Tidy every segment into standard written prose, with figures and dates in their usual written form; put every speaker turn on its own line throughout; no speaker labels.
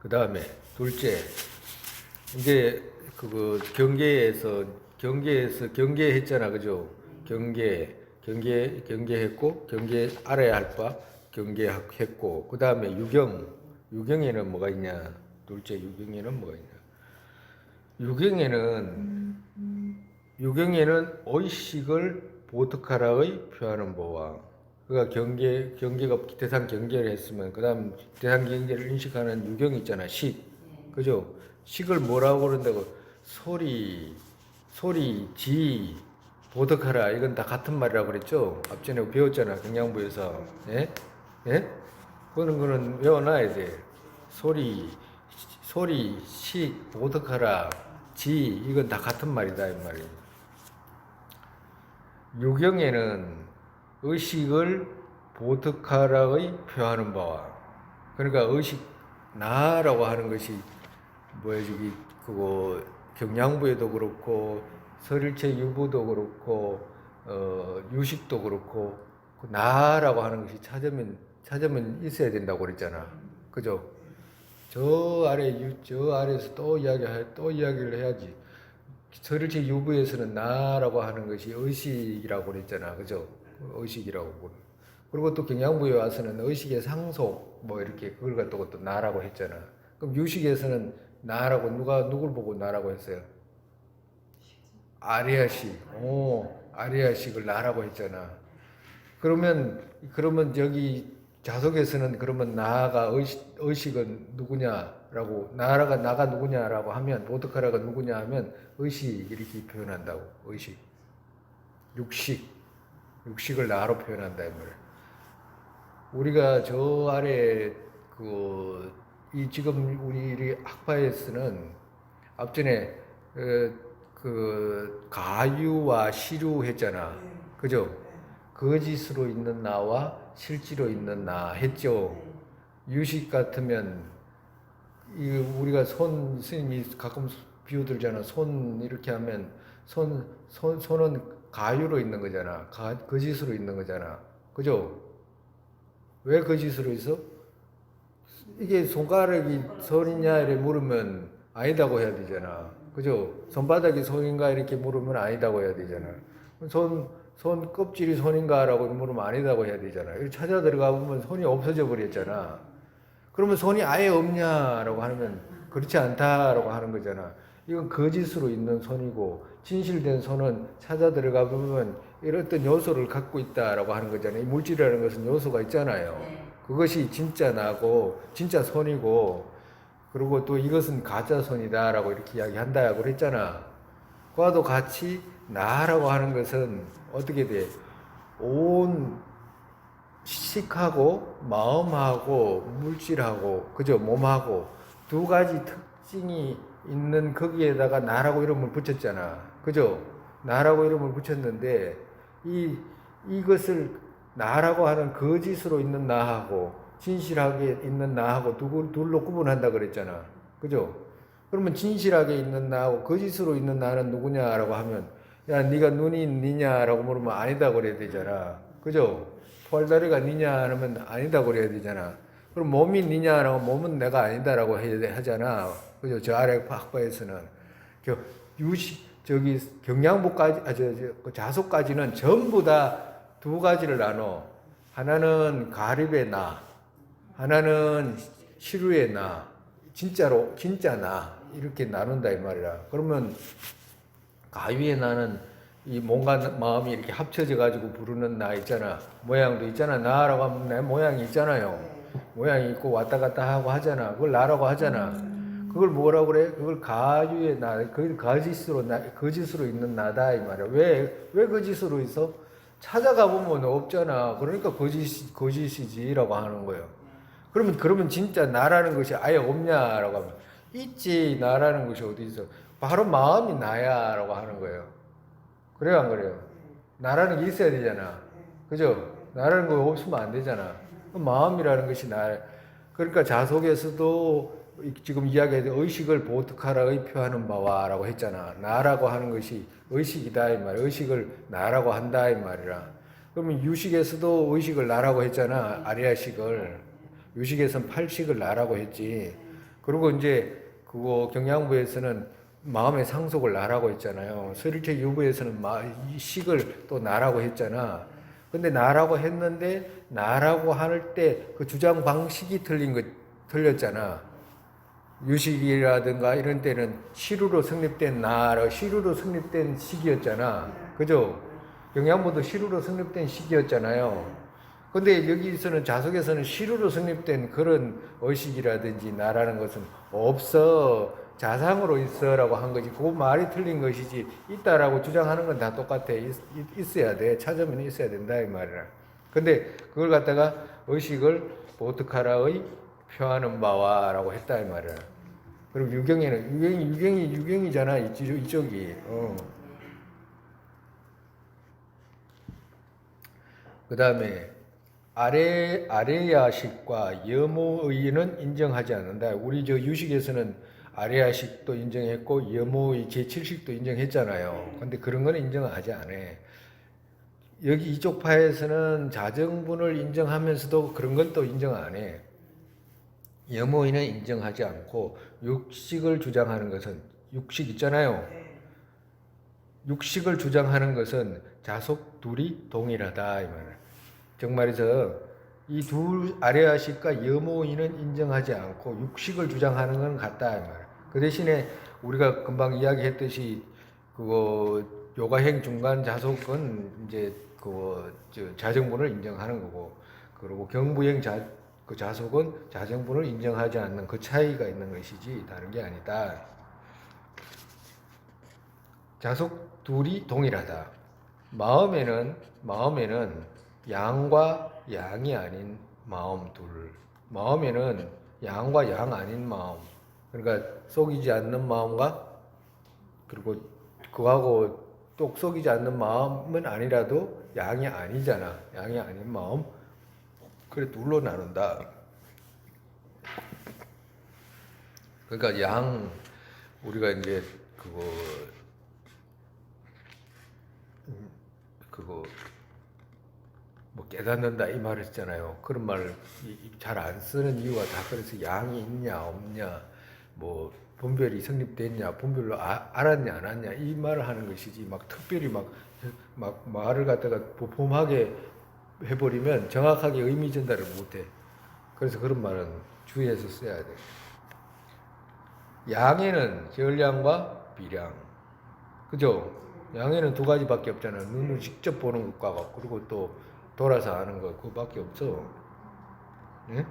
다음에 둘째, 이제 그거 경계했잖아, 그죠? 경계했고, 경계 알아야 할 바 경계했고, 그 다음에 유경에는 뭐가 있냐? 둘째 유경에는 뭐가 있냐? 유경에는 의식을 보특하라의 표하는 바와, 그러니까 경계가 대상 경계를 했으면 그 다음 대상 경계를 인식하는 유경이 있잖아. 그죠? 식을 뭐라고 그런다고? 소리, 보득하라. 이건 다 같은 말이라고 그랬죠? 앞전에 배웠잖아. 경양부에서. 예? 예? 그런 거는 외워놔야 돼. 소리, 보득하라. 이건 다 같은 말이다. 이 말이. 유경에는 의식을 보특하라의 표하는 바와, 그러니까 의식 나라고 하는 것이 뭐야, 저기 그거 경양부에도 그렇고 설일체 유부도 그렇고 유식도 그렇고 그 나라고 하는 것이 찾으면 있어야 된다고 그랬잖아. 그죠? 저 아래에서 또 이야기를 해야지. 설일체 유부에서는 나라고 하는 것이 의식이라고 그랬잖아. 그죠? 의식이라고. 그리고 또 경양부에 와서는 의식의 상속, 뭐 이렇게 그걸 갖다가 또 나라고 했잖아. 그럼 유식에서는 나라고, 누굴 보고 나라고 했어요? 아리아식. 아리아식을 나라고 했잖아. 그러면 여기 자석에서는 그러면 나가 의식은 누구냐라고, 나가 누구냐라고 하면, 보드카라가 누구냐 하면 의식 이렇게 표현한다고. 의식. 육식을 나로 표현한다 이 말이야. 우리가 저 아래 이 지금 우리 학파에서는 앞전에 가유와 시류 했잖아. 그죠? 거짓으로 있는 나와 실제로 있는 나 했죠. 유식 같으면 우리가 스님이 가끔 비유 들잖아. 손 이렇게 하면 손은 가유로 있는 거잖아. 거짓으로 있는 거잖아. 그죠? 왜 거짓으로 있어? 이게 손가락이 손이냐 이렇게 물으면 아니다고 해야 되잖아. 그죠? 손바닥이 손인가 이렇게 물으면 아니다고 해야 되잖아. 손 껍질이 손인가라고 물으면 아니다고 해야 되잖아. 이렇게 찾아 들어가 보면 손이 없어져 버렸잖아. 그러면 손이 아예 없냐라고 하면 그렇지 않다라고 하는 거잖아. 이건 거짓으로 있는 손이고, 진실된 손은 찾아 들어가 보면 이런 어떤 요소를 갖고 있다라고 하는 거잖아요. 이 물질이라는 것은 요소가 있잖아요. 그것이 진짜 나고 진짜 손이고, 그리고 또 이것은 가짜 손이다라고 이렇게 이야기한다고 그랬잖아. 그와도 같이 나라고 하는 것은 어떻게 돼? 온 식하고 마음하고 물질하고, 그죠? 몸하고 두 가지 특징이 있는 거기에다가 나라고 이름을 붙였잖아. 그죠? 나라고 이름을 붙였는데 이것을 나라고 하는 거짓으로 있는 나하고 진실하게 있는 나하고 둘로 구분한다 그랬잖아. 그죠? 그러면 진실하게 있는 나하고 거짓으로 있는 나는 누구냐라고 하면, 야, 네가 눈이 있느냐라고 물으면 아니다 그래야 되잖아. 그죠? 팔다리가 니냐 하면 아니다 그래야 되잖아. 그럼 몸이 니냐라고, 몸은 내가 아니다라고 하잖아. 그죠? 저 아래 학파에서는 경양부까지, 자속까지는 전부 다 두 가지를 나눠. 하나는 가립의 나, 하나는 시루의 나, 진짜 나, 이렇게 나눈다 이 말이야. 그러면 가위의 나는 이 몸과 마음이 이렇게 합쳐져 가지고 부르는 나 있잖아. 모양도 있잖아. 나라고 하면 내 모양이 있잖아요. 모양이 있고 왔다 갔다 하고 하잖아. 그걸 나라고 하잖아. 그걸 뭐라고 그래? 그걸 가유의 나, 그 거짓으로 있는 나다 이 말이야. 왜 거짓으로 있어? 찾아가 보면 없잖아. 그러니까 거짓이지라고 하는 거예요. 그러면 진짜 나라는 것이 아예 없냐라고 하면, 있지. 나라는 것이 어디 있어? 바로 마음이 나야라고 하는 거예요. 그래요, 안 그래요? 나라는 게 있어야 되잖아. 그죠? 나라는 거 없으면 안 되잖아. 마음이라는 것이 나. 그러니까 자속에서도 지금 이야기할 때 의식을 보특하라의 표하는 바와라고 했잖아. 나라고 하는 것이 의식이다 이 말. 의식을 나라고 한다 이 말이라. 그러면 유식에서도 의식을 나라고 했잖아. 아리아식을. 유식에서는 팔식을 나라고 했지. 그리고 이제 그거 경양부에서는 마음의 상속을 나라고 했잖아요. 서일체 유부에서는 식을 또 나라고 했잖아. 근데 나라고 했는데 나라고 할 때 그 주장 방식이 틀렸잖아. 유식이라든가 이런 때는 시루로 성립된 나라, 시루로 성립된 식이었잖아. 그죠? 경양부도 시루로 성립된 식이었잖아요. 근데 여기서는 자석에서는 시루로 성립된 그런 의식이라든지 나라는 것은 없어. 자상으로 있어라고 한 거지. 그 말이 틀린 것이지. 있다라고 주장하는 건 다 똑같아. 있어야 돼. 찾으면 있어야 된다 이 말이야. 근데 그걸 갖다가 의식을 보트카라의 표하는 바와라고 했다 이 말이야. 그리고 유경에는 유경이잖아 이쪽이. 그 다음에 아레야식과 여모의는 인정하지 않는다. 우리 저 유식에서는 아레야식도 인정했고 여모의 제7식도 인정했잖아요. 근데 그런 건 인정하지 않아. 여기 이쪽 파에서는 자정분을 인정하면서도 그런 건 또 인정 안 해. 여모의는 인정하지 않고 육식을 주장하는 것은 육식 있잖아요. 육식을 주장하는 것은 자속 둘이 동일하다 이 말. 정말에서 이 둘 아레아식과 여모의는 인정하지 않고 육식을 주장하는 건 같다 이 말. 그 대신에 우리가 금방 이야기했듯이 그거 요가행 중간 자속은 이제 자정분을 인정하는 거고, 그리고 경부행 그 자속은 자정분을 인정하지 않는 그 차이가 있는 것이지 다른 게 아니다. 자속 둘이 동일하다. 마음에는 양과 양이 아닌 마음 둘. 마음에는 양과 양 아닌 마음. 그러니까 속이지 않는 마음과 그리고 그하고 똑 속이지 않는 마음은 아니라도 양이 아니잖아. 양이 아닌 마음. 그래 둘로 나눈다. 그러니까 우리가 이제 뭐 깨닫는다 이 말을 했잖아요. 그런 말을 잘 안 쓰는 이유가 다 그래서 양이 있냐 없냐, 뭐 분별이 성립됐냐, 분별로 알았냐 안 알았냐 이 말을 하는 것이지, 막 특별히 막 말을 갖다가 보폼하게 해버리면 정확하게 의미 전달을 못해. 그래서 그런 말은 주의해서 써야 돼. 양에는 혈량과 비량, 그죠? 양에는 두 가지밖에 없잖아. 눈으로 직접 보는 것과 그리고 또 돌아서 아는 거 그거밖에 없어. 예?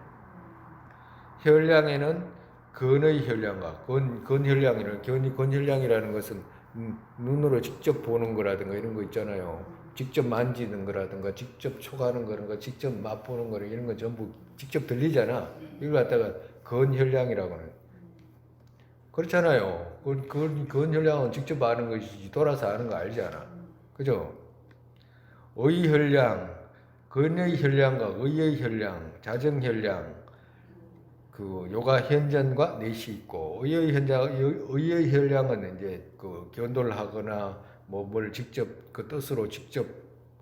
혈량에는 근의 혈량과 근혈량이라는 것은 눈으로 직접 보는 거라든가 이런 거 있잖아요. 직접 만지는 거라든가 직접 촉하는 거라든가 직접 맛보는 거라 이런 거 전부 직접 들리잖아. 이걸 갖다가 근혈량이라고 하는. 그렇잖아요. 근혈량은 직접 아는 것이지 돌아서 아는 거 알잖아. 그죠? 의혈량, 근의 혈량과 의의 혈량, 자정 혈량, 그 요가 현전과 넷이 있고, 의의 혈량은 이제 그 견도를 하거나 뭐 뭘 직접 그 뜻으로 직접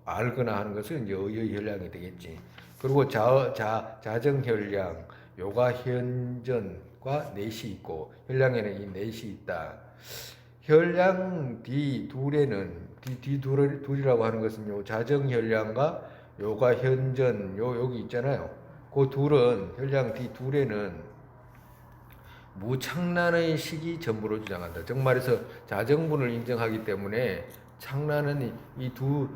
알거나 하는 것은 이제 의의 혈량이 되겠지. 그리고 자정 혈량, 요가 현전과 넷이 있고, 혈량에는 이 넷이 있다. 혈량 둘이라고 하는 것은 요 자정 혈량과 요가 현전 여기 있잖아요. 그 둘은 혈량 둘에는 무창란의 식이 전부로 주장한다. 정말에서 자정분을 인정하기 때문에 창란은 이 두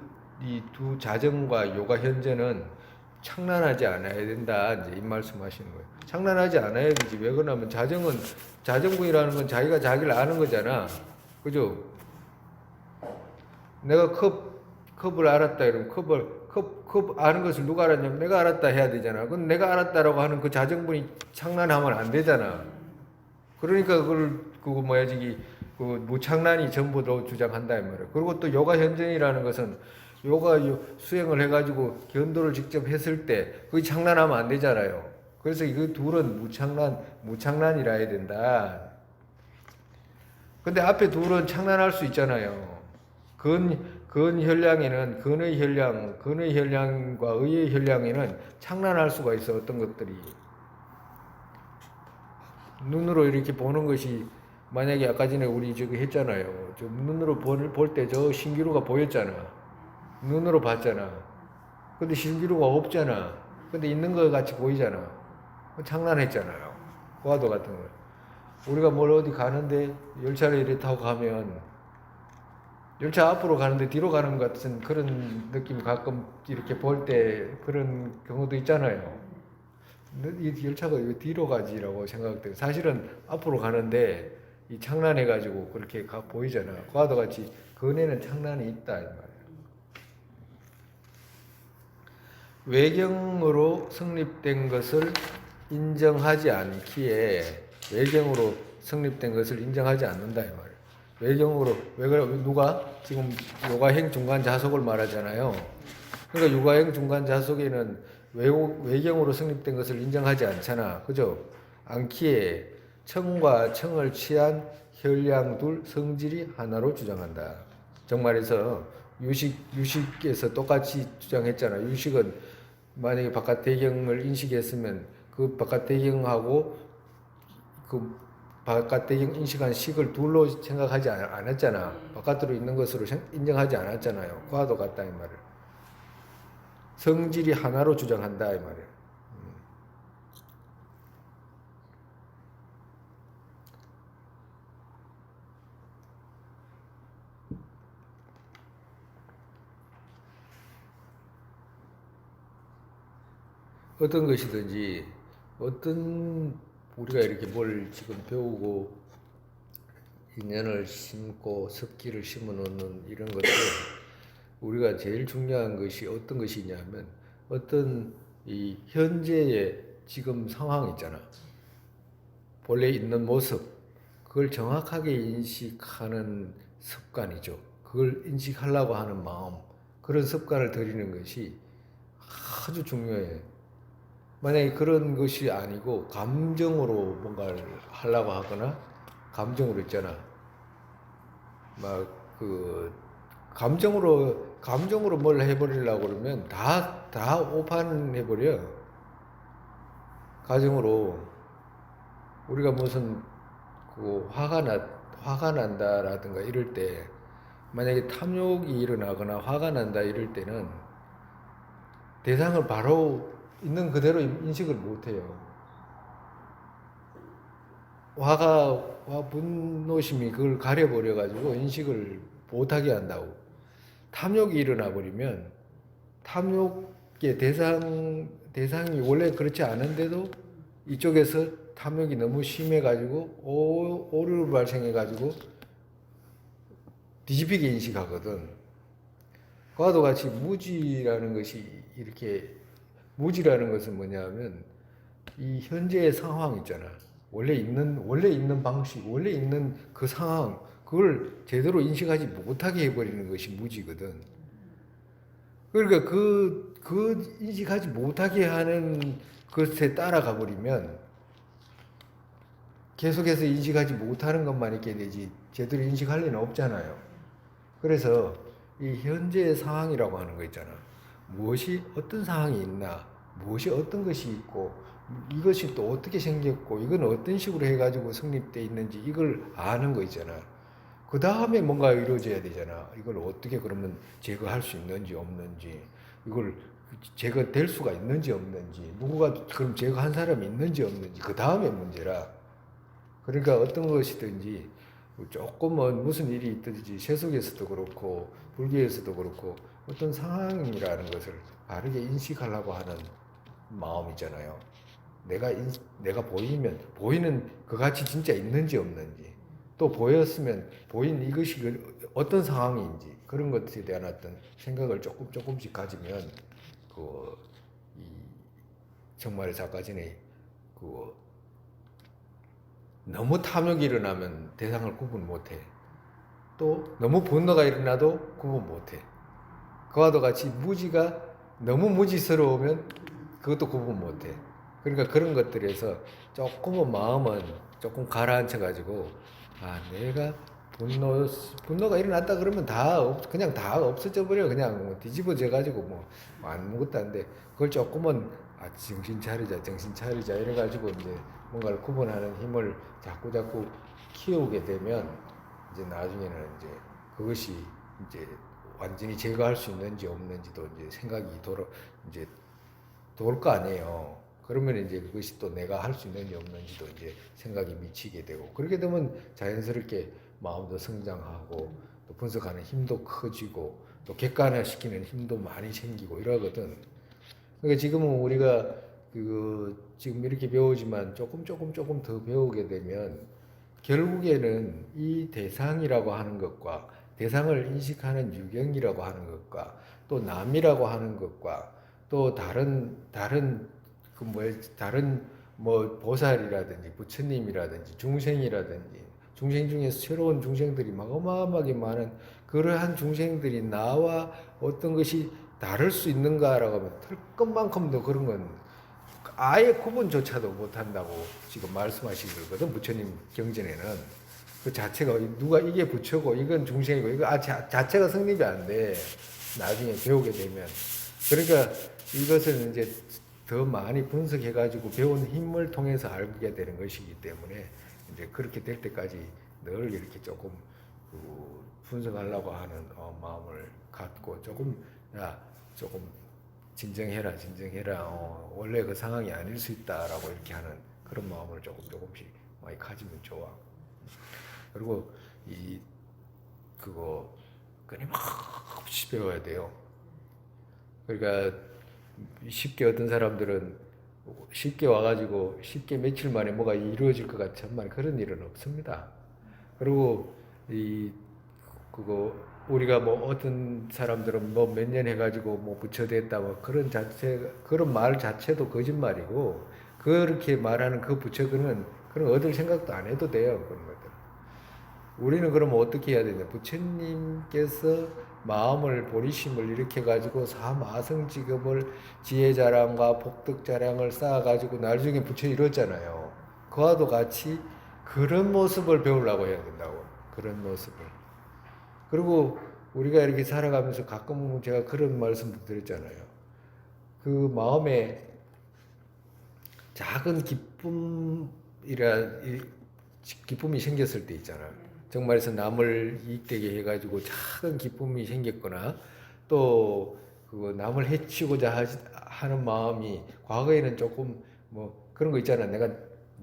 자정과 요가 현전은 창란하지 않아야 된다. 이제 이 말씀하시는 거예요. 창란하지 않아야 되지. 왜 그러냐면 자정분이라는 건 자기가 자기를 아는 거잖아. 그죠? 내가 컵을 알았다 이러면 컵 아는 것을 누가 알았냐면 내가 알았다 해야 되잖아. 그건 내가 알았다라고 하는 그 자정분이 창란하면 안 되잖아. 그러니까 그거 그 무창란이 전부로 주장한다 이 말이야. 그리고 또 요가 현전이라는 것은 요가 수행을 해가지고 견도를 직접 했을 때 그게 창란하면 안 되잖아요. 그래서 그 둘은 무창란이라 해야 된다. 근데 앞에 둘은 창란할 수 있잖아요. 근혈량에는 근의 혈량과 의의 혈량에는 창란할 수가 있어. 어떤 것들이 눈으로 이렇게 보는 것이 만약에 아까 전에 우리 저기 했잖아요. 저 눈으로 볼 때 저 신기루가 보였잖아. 눈으로 봤잖아. 근데 신기루가 없잖아. 근데 있는 것 같이 보이잖아. 장난했잖아요. 과도 같은 거. 우리가 뭘 어디 가는데 열차를 이렇게 타고 가면 열차 앞으로 가는데 뒤로 가는 것 같은 그런 느낌 가끔 이렇게 볼 때 그런 경우도 있잖아요. 이 열차가 왜 뒤로 가지라고 생각돼요. 사실은 앞으로 가는데 이 창란해가지고 그렇게 보이잖아. 그와도 같이 근에는 창란이 있다 이 말이에요. 외경으로 성립된 것을 인정하지 않기에 외경으로 성립된 것을 인정하지 않는다 이 말이에요. 외경으로 왜 그래? 누가 지금 요가행 중간 자속을 말하잖아요. 그러니까 육아행 중간 자속에는 외경으로 성립된 것을 인정하지 않잖아. 그죠? 않기에 청과 청을 취한 혈량 둘 성질이 하나로 주장한다. 정말에서 유식에서 똑같이 주장했잖아. 유식은 만약에 바깥 대경을 인식했으면 그 바깥 대경하고 그 바깥 대경 인식한 식을 둘로 생각하지 않았잖아. 바깥으로 있는 것으로 인정하지 않았잖아요. 그와도 같다 이 말을. 성질이 하나로 주장한다 이 말이에요. 어떤 것이든지 어떤 우리가 이렇게 뭘 지금 배우고 인연을 심고 습기를 심어 놓는 이런 것들 우리가 제일 중요한 것이 어떤 것이냐면 어떤 이 현재의 지금 상황 있잖아. 본래 있는 모습 그걸 정확하게 인식하는 습관이죠. 그걸 인식하려고 하는 마음 그런 습관을 들이는 것이 아주 중요해. 만약에 그런 것이 아니고 감정으로 뭔가를 하려고 하거나 감정으로 있잖아. 막 그 감정으로 뭘 해버리려고 그러면 다 오판해버려. 가정으로 우리가 무슨 그 화가 난다라든가 이럴 때 만약에 탐욕이 일어나거나 화가 난다 이럴 때는 대상을 바로 있는 그대로 인식을 못해요. 분노심이 그걸 가려버려가지고 인식을 못하게 한다고. 탐욕이 일어나 버리면 탐욕의 대상이 원래 그렇지 않은데도 이쪽에서 탐욕이 너무 심해가지고 오류를 발생해가지고 뒤집히게 인식하거든. 그와도 같이 무지라는 것은 뭐냐면 이 현재의 상황 있잖아. 원래 있는 방식, 원래 있는 그 상황, 그걸 제대로 인식하지 못하게 해버리는 것이 무지거든. 그러니까 그 인식하지 못하게 하는 것에 따라가 버리면 계속해서 인식하지 못하는 것만 있게 되지 제대로 인식할 리는 없잖아요. 그래서 이 현재의 상황이라고 하는 거 있잖아. 무엇이 어떤 상황이 있나, 무엇이 어떤 것이 있고, 이것이 또 어떻게 생겼고, 이건 어떤 식으로 해가지고 성립되어 있는지 이걸 아는 거 있잖아. 그 다음에 뭔가 이루어져야 되잖아. 이걸 어떻게 그러면 제거할 수 있는지 없는지, 이걸 제거될 수가 있는지 없는지, 누구가 그럼 제거한 사람이 있는지 없는지, 그 다음에 문제라. 그러니까 어떤 것이든지 조금은 무슨 일이 있든지 세속에서도 그렇고 불교에서도 그렇고 어떤 상황이라는 것을 바르게 인식하려고 하는 마음이잖아요. 내가 보이는 그같이 진짜 있는지 없는지 또 보였으면 보인 이것이 어떤 상황인지 그런 것에 대한 어떤 생각을 조금씩 가지면 이 정말 아까 전에 너무 탐욕이 일어나면 대상을 구분 못해. 또 너무 분노가 일어나도 구분 못해. 그와도 같이 무지가 너무 무지스러우면 그것도 구분 못해. 그러니까 그런 것들에서 조금은 마음은 조금 가라앉혀가지고 내가 분노가 일어났다 그러면 그냥 다 없어져 버려. 그냥 뒤집어져 가지고 아무것도 안 돼. 그걸 조금은 정신 차리자, 정신 차리자 이래가지고 이제 뭔가를 구분하는 힘을 자꾸 키우게 되면 이제 나중에는 이제 그것이 이제 완전히 제거할 수 있는지 없는지도 이제 생각이 이제 돌 거 아니에요. 그러면 이제 그것이 또 내가 할 수 있는지 없는지도 이제 생각이 미치게 되고, 그렇게 되면 자연스럽게 마음도 성장하고 또 분석하는 힘도 커지고 또 객관화시키는 힘도 많이 생기고 이러거든. 그러니까 지금은 우리가 지금 이렇게 배우지만 조금 더 배우게 되면 결국에는 이 대상이라고 하는 것과 대상을 인식하는 유경이라고 하는 것과 또 남이라고 하는 것과 또 다른 뭐 보살이라든지 부처님이라든지 중생이라든지 중생 중에서 새로운 중생들이 막 어마어마하게 많은 그러한 중생들이 나와 어떤 것이 다를 수 있는가라고 하면 틀 것만큼도 그런 건 아예 구분조차도 못한다고 지금 말씀하신 거거든. 부처님 경전에는 그 자체가 누가 이게 부처고 이건 중생이고 이거 자체가 성립이 안 돼. 나중에 배우게 되면. 그러니까 이것은 이제 더 많이 분석해가지고 배운 힘을 통해서 알게 되는 것이기 때문에 이제 그렇게 될 때까지 늘 이렇게 조금 분석하려고 하는 마음을 갖고 조금 진정해라. 원래 그 상황이 아닐 수 있다라고 이렇게 하는 그런 마음을 조금씩 많이 가지면 좋아. 그리고 그거 끊임없이 배워야 돼요. 그러니까 쉽게 어떤 사람들은 쉽게 와가지고 쉽게 며칠 만에 뭐가 이루어질 것 같지만 그런 일은 없습니다. 그리고 우리가 뭐 어떤 사람들은 뭐 몇 년 해가지고 뭐 부처됐다 뭐 그런 말 자체도 거짓말이고, 그렇게 말하는 그 부처는 그런 얻을 생각도 안 해도 돼요. 그런 것들. 우리는 그러면 어떻게 해야 되냐? 부처님께서 마음을 보리심을 일으켜 가지고 사마성직업을 지혜자랑과 복덕자랑을 쌓아 가지고 나중에 부처 이뤘잖아요. 그와도 같이 그런 모습을 배우려고 해야 된다고. 그런 모습을. 그리고 우리가 이렇게 살아가면서 가끔 제가 그런 말씀도 드렸잖아요. 그 마음에 작은 기쁨이 생겼을 때 있잖아요. 정말에서 남을 이익되게 해가지고 작은 기쁨이 생겼거나 또 남을 해치고자 하는 마음이 과거에는 조금 뭐 그런 거 있잖아. 내가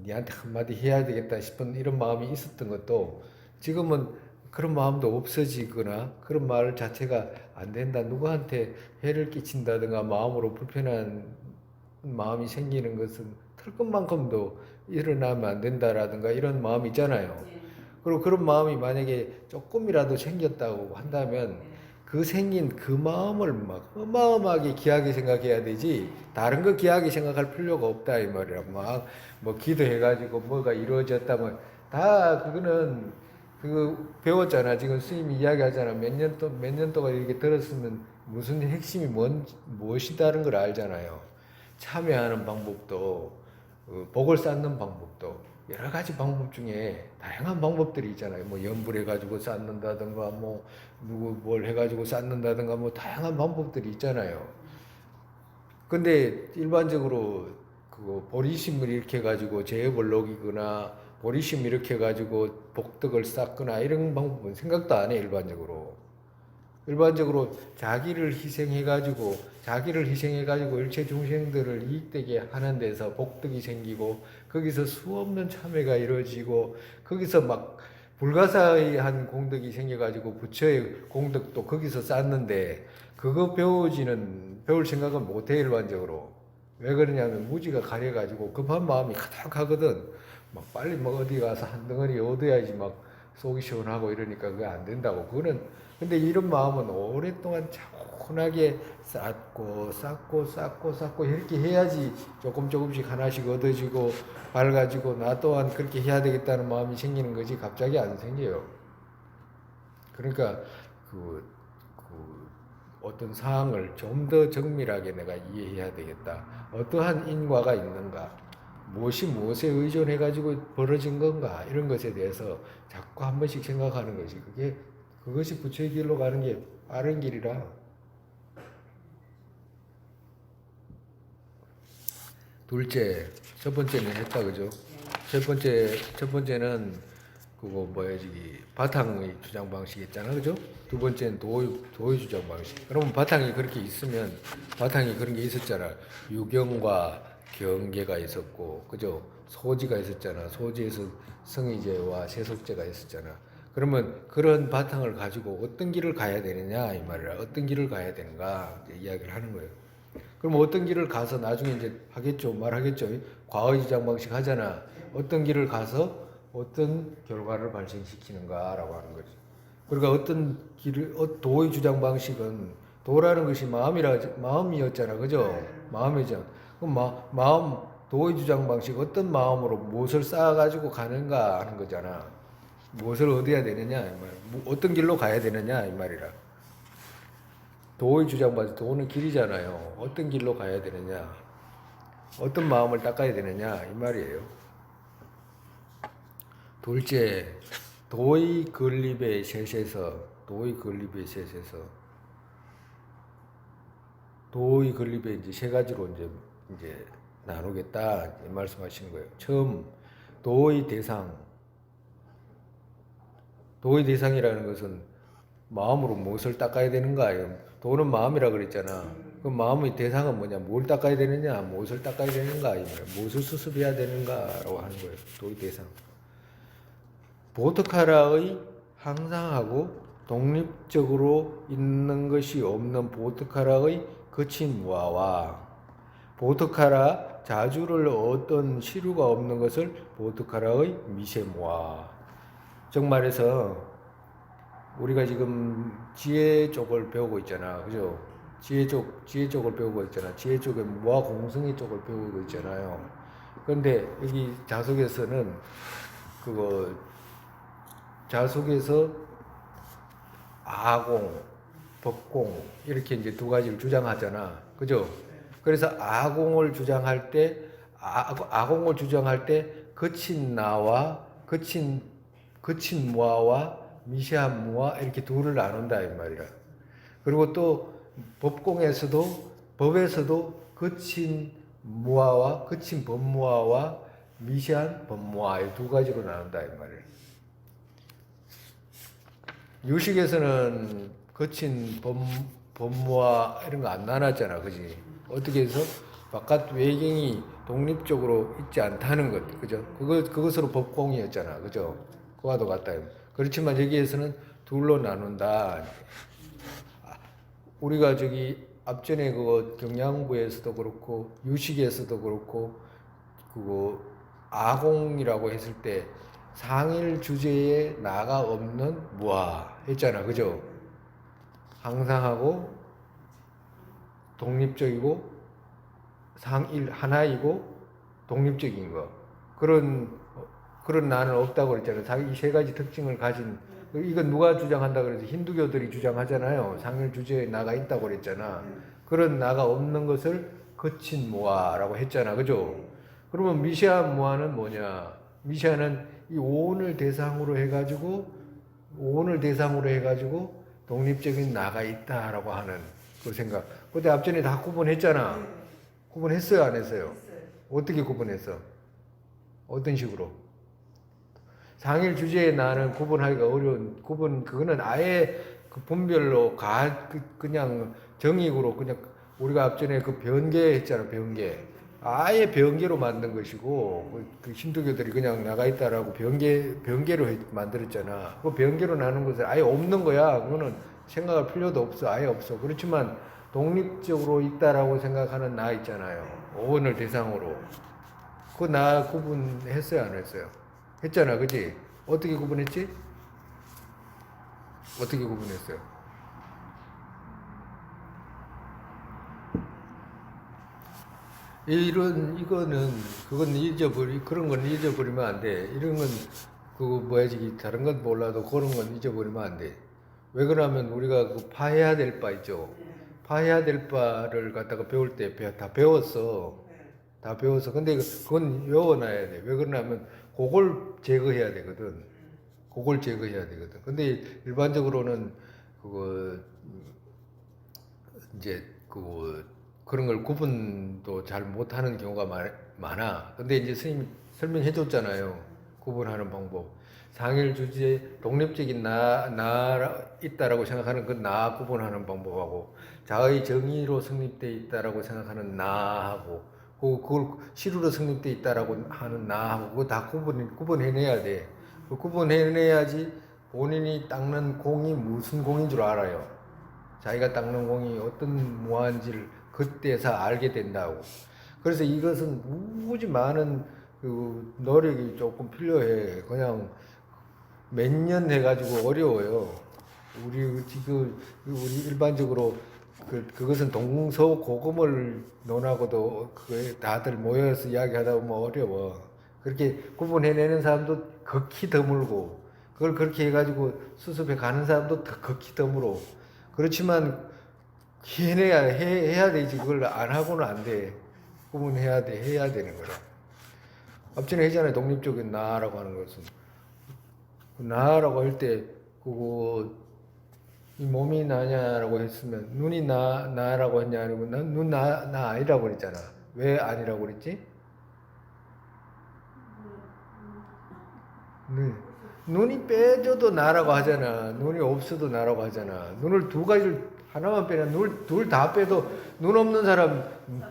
니한테 한마디 해야 되겠다 싶은 이런 마음이 있었던 것도 지금은 그런 마음도 없어지거나 그런 말 자체가 안 된다. 누구한테 해를 끼친다든가 마음으로 불편한 마음이 생기는 것은 틀 것만큼도 일어나면 안 된다라든가 이런 마음이 있잖아요. 그리고 그런 마음이 만약에 조금이라도 생겼다고 한다면 그 생긴 그 마음을 막 어마어마하게 귀하게 생각해야 되지 다른 거 귀하게 생각할 필요가 없다 이 말이야. 막 뭐 기도해가지고 뭐가 이루어졌다면 다 그거는 배웠잖아. 지금 스님이 이야기하잖아. 몇 년 동안 이렇게 들었으면 무슨 핵심이 무엇이다는 걸 알잖아요. 참여하는 방법도 복을 쌓는 방법도 여러 가지 방법 중에 다양한 방법들이 있잖아요. 뭐 염불해가지고 쌓는다든가 뭐 누구 뭘 해가지고 쌓는다든가 뭐 다양한 방법들이 있잖아요. 근데 일반적으로 보리심을 일으켜가지고 제업을 녹이거나 보리심 일으켜가지고 복덕을 쌓거나 이런 방법은 생각도 안 해. 일반적으로 자기를 희생해가지고 일체 중생들을 이익되게 하는 데서 복덕이 생기고 거기서 수없는 참회가 이루어지고 거기서 막 불가사의한 공덕이 생겨가지고 부처의 공덕도 거기서 쌓는데 그거 배울 생각은 못해. 일반적으로. 왜 그러냐면 무지가 가려가지고 급한 마음이 가득하거든. 막 빨리 뭐 어디 가서 한 덩어리 얻어야지 막 속이 시원하고 이러니까 그게 안 된다고. 근데 이런 마음은 오랫동안 차분하게 쌓고 이렇게 해야지 조금씩 하나씩 얻어지고 밝아지고 나 또한 그렇게 해야 되겠다는 마음이 생기는 거지 갑자기 안 생겨요. 그러니까 어떤 사항을 좀 더 정밀하게 내가 이해해야 되겠다. 어떠한 인과가 있는가? 무엇이 무엇에 의존해가지고 벌어진 건가? 이런 것에 대해서 자꾸 한 번씩 생각하는 것이 그것이 부처의 길로 가는 게 빠른 길이라. 둘째, 첫 번째는 했다 그죠? 첫 번째는 그거 뭐야 저기 바탕의 주장 방식 있잖아 그죠? 두 번째는 도의 주장 방식. 그러면 바탕이 그렇게 있으면 바탕이 그런 게 있었잖아. 유경과 경계가 있었고 그죠? 소지가 있었잖아. 소지에서 성의제와 세속제가 있었잖아. 그러면 그런 바탕을 가지고 어떤 길을 가야 되느냐 이 말이라. 어떤 길을 가야 되는가 이제 이야기를 하는 거예요. 그럼 어떤 길을 가서 나중에 이제 하겠죠. 말하겠죠. 과의 주장 방식 하잖아. 어떤 길을 가서 어떤 결과를 발생시키는가라고 하는 거죠. 그러니까 어떤 길을, 도의 주장 방식은 도라는 것이 마음이었잖아. 그죠? 마음이죠. 그럼 도의 주장 방식 어떤 마음으로 무엇을 쌓아가지고 가는가 하는 거잖아. 무엇을 얻어야 되느냐, 이 말. 어떤 길로 가야 되느냐, 이 말이라. 도의 주장 방식, 도는 길이잖아요. 어떤 길로 가야 되느냐, 어떤 마음을 닦아야 되느냐, 이 말이에요. 둘째, 도의 건립의 셋에서 도의 이제 세 가지로 이제 나누겠다 이 말씀하시는 거예요. 처음 도의 대상이라는 것은 마음으로 무엇을 닦아야 되는가? 도는 마음이라 그랬잖아. 그 마음의 대상은 뭐냐? 뭘 닦아야 되느냐? 무엇을 닦아야 되는가? 이 말이야. 무엇을 수습해야 되는가라고 하는 거예요. 도의 대상. 보트카라의 항상하고 독립적으로 있는 것이 없는 보트카라의 거친 무아와 보트카라 자주를 어떤 시류가 없는 것을 보트카라의 미세무아. 즉 말해서 우리가 지금 지혜 쪽을 배우고 있잖아. 그죠? 지혜 쪽을 배우고 있잖아. 지혜 쪽에 무아 공성의 쪽을 배우고 있잖아요. 그런데 여기 자속에서는 그거 자속에서 아공, 법공 이렇게 이제 두 가지를 주장하잖아. 그죠? 그래서 아공을 주장할 때 거친 나와 거친 무아와 미세한 무아 이렇게 둘을 나눈다 이 말이라. 그리고 또 법에서도 거친 무아와 거친 법무아와 미세한 법무아 이 두 가지로 나눈다 이 말이에요. 유식에서는 거친 법무아 이런 거 안 나눴잖아, 그지? 어떻게 해서 바깥 외경이 독립적으로 있지 않다는 것, 그죠? 그것으로 법공이었잖아, 그죠? 그와도 같다. 그렇지만 여기에서는 둘로 나눈다. 우리가 저기 앞전에 그거 경양부에서도 그렇고 유식에서도 그렇고 그거 아공이라고 했을 때 상일 주제에 나가 없는 무아 했잖아, 그죠? 항상하고 독립적이고 상일 하나이고 독립적인 거 그런 나는 없다고 그랬잖아요. 자기 세 가지 특징을 가진 이건 누가 주장한다 그래서 힌두교들이 주장하잖아요. 상일 주제에 나가 있다고 그랬잖아. 그런 나가 없는 것을 거친 무아라고 했잖아, 그죠? 그러면 미세한 무아는 뭐냐? 미세한은 이 오온을 대상으로 해가지고 독립적인 나가 있다라고 하는 그 생각. 근데 앞전에 다 구분했잖아. 구분했어요, 안 했어요? 어떻게 구분했어? 어떤 식으로? 상일 주제에 나는 구분하기가 어려운 그거는 아예 그 분별로 그냥 정익으로 그냥 우리가 앞전에 그 변개했잖아, 변개. 아예 변개로 만든 것이고 그 힌두교들이 그냥 나가 있다라고 변개로 만들었잖아. 그 변개로 나눈 것은 아예 없는 거야. 그거는 생각할 필요도 없어. 아예 없어. 그렇지만 독립적으로 있다라고 생각하는 나 있잖아요. 오원을 대상으로. 그 나 구분했어요, 안 했어요? 했잖아, 그지? 어떻게 구분했지? 어떻게 구분했어요? 그런 건 잊어버리면 안 돼. 이런 건, 다른 건 몰라도 그런 건 잊어버리면 안 돼. 왜 그러냐면 우리가 그 파해야 될 바 있죠. 파해야 될 바를 갖다가 배울 때 다 배웠어. 다 배워서. 근데 그건 외워놔야 돼. 왜 그러냐면 그걸 제거해야 되거든. 근데 일반적으로는 그거 이제 그 그런 걸 구분도 잘 못하는 경우가 많아. 근데 이제 스님이 설명해 줬잖아요. 구분하는 방법. 상일 주지에 독립적인 나 있다라고 생각하는 그 나 구분하는 방법하고 자의 정의로 성립돼 있다라고 생각하는 나하고 그걸 실후로 성립돼 있다라고 하는 나하고 그거 다 구분해내야 돼. 그 구분해내야지 본인이 닦는 공이 무슨 공인 줄 알아요. 자기가 닦는 공이 어떤 무한지를 그때서 알게 된다고. 그래서 이것은 무지 많은 그 노력이 조금 필요해. 그냥 몇 년 해가지고 어려워요. 우리 지금 우리 일반적으로 그것은 동서고금을 논하고도 그게 다들 모여서 이야기하다 보면 어려워. 그렇게 구분해내는 사람도 극히 드물고 그걸 그렇게 해가지고 수습해 가는 사람도 극히 드물어. 그렇지만 해야 되지. 그걸 안 하고는 안 돼. 구분해야 돼. 해야 되는 거야. 앞전에 했잖아요. 독립적인 나라고 하는 것은. 나라고 할 때, 그거, 이 몸이 나냐라고 했으면, 눈이 나라고 했냐, 아니고, 나 아니라고 그랬잖아. 왜 아니라고 그랬지? 눈이 빼줘도 나라고 하잖아. 눈이 없어도 나라고 하잖아. 눈을 두 가지를 하나만 빼면 둘 다 빼도 눈 없는 사람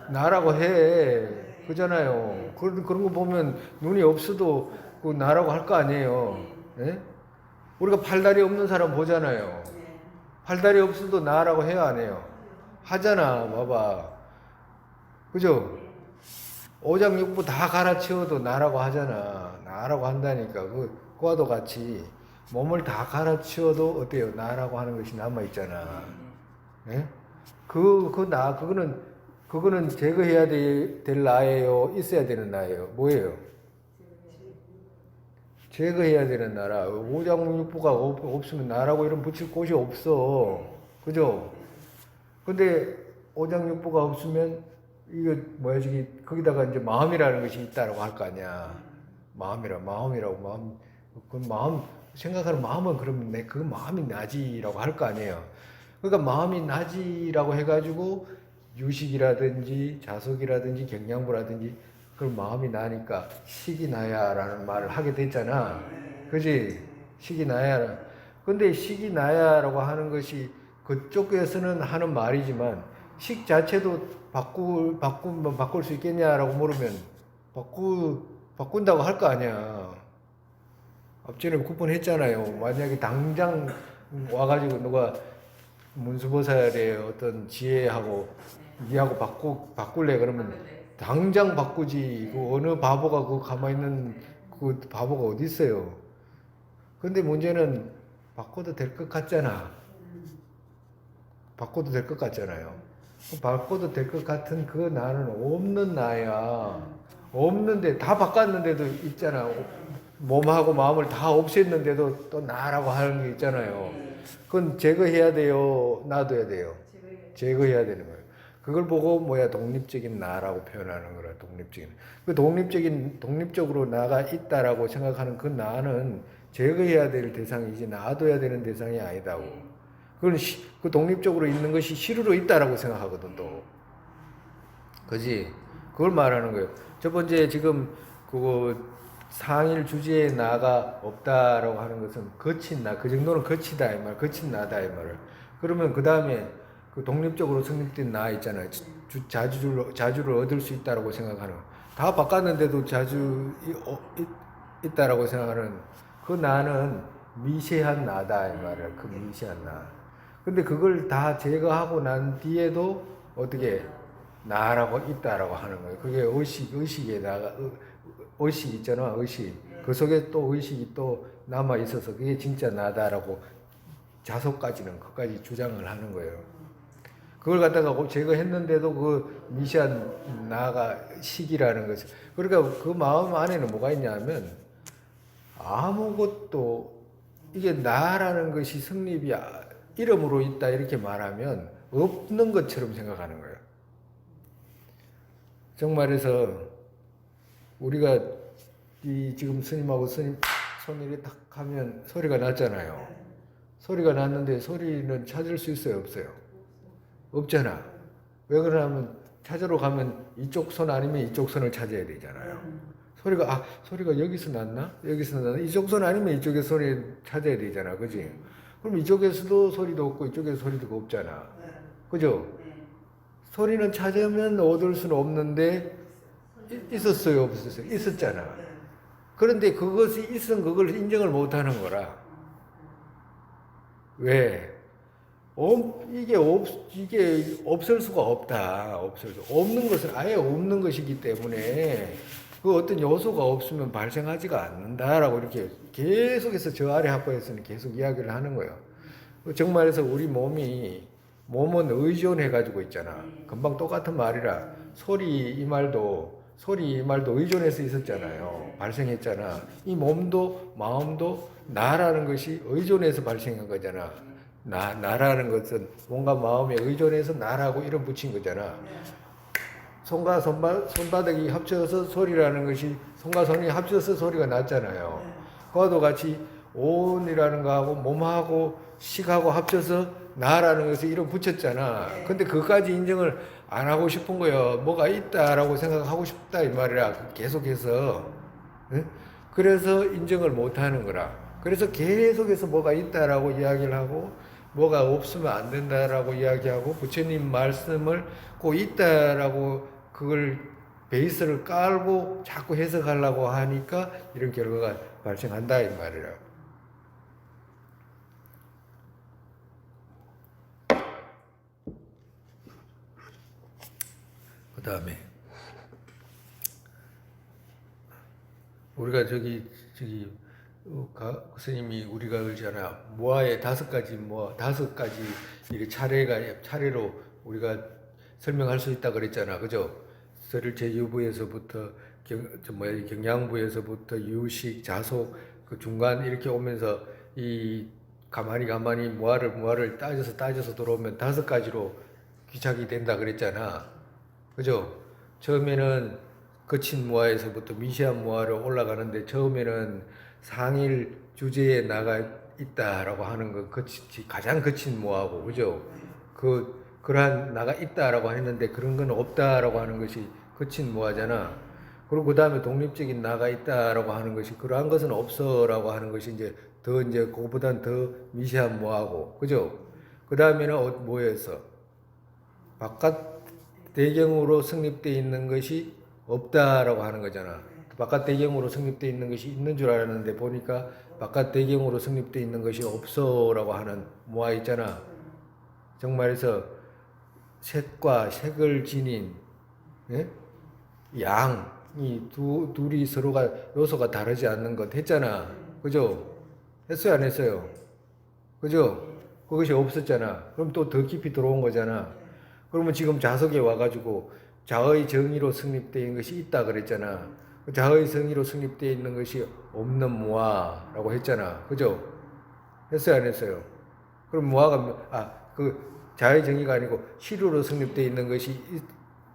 나라고 해. 그잖아요. 그런 거 보면 눈이 없어도 그 나라고 할 거 아니에요. 예? 우리가 팔다리 없는 사람 보잖아요. 팔다리 없어도 나라고 해요, 안 해요? 하잖아, 봐봐. 그죠? 오장육부 다 갈아치워도 나라고 하잖아. 나라고 한다니까. 그와도 같이 몸을 다 갈아치워도 어때요? 나라고 하는 것이 남아있잖아. 예? 그거는 제거해야 될 나예요? 있어야 되는 나예요? 뭐예요? 제거해야 되는 나라. 오장육부가 없으면 나라고 이름 붙일 곳이 없어. 그죠? 근데 오장육부가 없으면 이거 뭐야 저기 거기다가 이제 마음이라는 것이 있다라고 할 거 아니야. 마음이라고 그 마음 생각하는 마음은 그러면 그 마음이 나지라고 할 거 아니에요. 그러니까 마음이 나지라고 해가지고 유식이라든지 자석이라든지 경량부라든지 그런 마음이 나니까 식이 나야라는 말을 하게 됐잖아. 그지? 식이 나야. 근데 식이 나야라고 하는 것이 그쪽에서는 하는 말이지만 식 자체도 바꿀 수 있겠냐라고 물으면 바꾼다고 할 거 아니야. 앞전에 구분했잖아요. 만약에 당장 와가지고 누가 문수보살의 어떤 지혜하고 이하고 바꿀래 그러면 당장 바꾸지. 그 어느 바보가 그 가만히 있는 그 바보가 어디 있어요. 근데 문제는 바꿔도 될 것 같잖아. 바꿔도 될 것 같잖아요. 바꿔도 될 것 같은 그 나는 없는 나야. 없는데 다 바꿨는데도 있잖아. 몸하고 마음을 다 없앴는데도 또 나라고 하는 게 있잖아요. 그건 제거해야 돼요. 놔둬야 돼요. 제거해야 되는 거예요. 그걸 보고 뭐야 독립적인 나라고 표현하는 거라. 독립적으로 나가 있다라고 생각하는 그 나는 제거해야 될 대상이지 놔둬야 되는 대상이 아니다고. 그건 그 독립적으로 있는 것이 실으로 있다라고 생각하거든 또. 그지? 그걸 말하는 거예요. 첫 번째 지금 그거 상일 주제에 나가 없다라고 하는 것은 거친 나, 그 정도는 거치다 이 말, 거친 나다 이 말을. 그러면 그 다음에 그 독립적으로 성립된 나 있잖아요. 자주를 얻을 수 있다라고 생각하는. 다 바꿨는데도 있다라고 생각하는 그 나는 미세한 나다 이 말을. 그 미세한 나. 근데 그걸 다 제거하고 난 뒤에도 어떻게 나라고 있다라고 하는 거예요. 그게 의식에다가 의식 있잖아, 의식. 그 속에 또 의식이 또 남아 있어서 그게 진짜 나다라고 자석까지는 그까지 주장을 하는 거예요. 그걸 갖다가 제거했는데도 그 미시한 나가 식이라는 것이. 그러니까 그 마음 안에는 뭐가 있냐면 아무것도 이게 나라는 것이 성립이 이름으로 있다 이렇게 말하면 없는 것처럼 생각하는 거예요. 정말해서 우리가 지금 스님하고 스님 손일이 탁 하면 소리가 났잖아요. 소리가 났는데 소리는 찾을 수 있어요, 없어요? 없잖아. 왜 그러냐면 찾으러 가면 이쪽 손 아니면 이쪽 손을 찾아야 되잖아요. 소리가 여기서 났나? 여기서 났나? 이쪽 손 아니면 이쪽에 손이 찾아야 되잖아. 그지? 그럼 이쪽에서도 소리도 없고 이쪽에서 소리도 없잖아. 그죠? 소리는 찾으면 얻을 수는 없는데 있었어요, 없었어요? 있었잖아. 그런데 그것이 있은 그걸 인정을 못 하는 거라. 왜? 이게 없을 수가 없다. 없는 것은 아예 없는 것이기 때문에 그 어떤 요소가 없으면 발생하지가 않는다라고 이렇게 계속해서 저 아래 학과에서는 계속 이야기를 하는 거예요. 정말해서 우리 몸은 의존해 가지고 있잖아. 금방 똑같은 말이라 소리 이 말도 의존해서 있었잖아요. 발생했잖아. 이 몸도 마음도 나라는 것이 의존해서 발생한 거잖아. 나라는 것은 뭔가 마음에 의존해서 나라고 이름 붙인 거잖아. 손과 손바닥이 합쳐서 소리라는 것이 손과 손이 합쳐서 소리가 났잖아요. 그와도 같이 온이라는 거하고 몸하고 식하고 합쳐서 나라는 것을 이름 붙였잖아. 근데 그까지 인정을 안 하고 싶은 거예요. 뭐가 있다라고 생각하고 싶다 이 말이야. 계속해서. 응? 그래서 인정을 못 하는 거라. 그래서 계속해서 뭐가 있다라고 이야기를 하고 뭐가 없으면 안 된다라고 이야기하고 부처님 말씀을 꼭 있다라고 그걸 베이스를 깔고 자꾸 해석하려고 하니까 이런 결과가 발생한다 이 말이라. 그 다음에 우리가 저기 스님이 우리가 그러잖아. 모아의 다섯 가지 이렇게 차례로 우리가 설명할 수 있다 그랬잖아. 그죠? 설제유부에서부터 경양부에서부터 유식, 자속, 그 중간 이렇게 오면서 이 가만히 모아를 따져서 들어오면 다섯 가지로 귀착이 된다 그랬잖아. 그죠? 처음에는 거친 무아에서부터 미시한 무아로 올라가는데 처음에는 상일 주제에 나가 있다라고 하는 거 가장 거친 무아고, 그죠? 그러한 나가 있다라고 했는데 그런 건 없다라고 하는 것이 거친 무아잖아. 그리고 그 다음에 독립적인 나가 있다라고 하는 것이 그러한 것은 없어라고 하는 것이 이제 그거보단 더 미시한 무아고, 그죠? 그 다음에는 뭐였어? 바깥 대경으로 성립되어 있는 것이 없다라고 하는 거잖아. 바깥 대경으로 성립되어 있는 것이 있는 줄 알았는데 보니까 바깥 대경으로 성립되어 있는 것이 없어라고 하는 모아 있잖아. 정말해서 색과 색을 지닌 양이 둘이 서로가 요소가 다르지 않는 것 했잖아. 그죠? 했어요, 안 했어요? 그죠? 그것이 없었잖아. 그럼 또 더 깊이 들어온 거잖아. 그러면 지금 자석에 와가지고 자의 정의로 성립되어 있는 것이 있다 그랬잖아. 자의 정의로 성립되어 있는 것이 없는 무아라고 했잖아. 그죠? 했어요, 안 했어요? 그럼 무아가, 자의 정의가 아니고 실효로 성립되어 있는 것이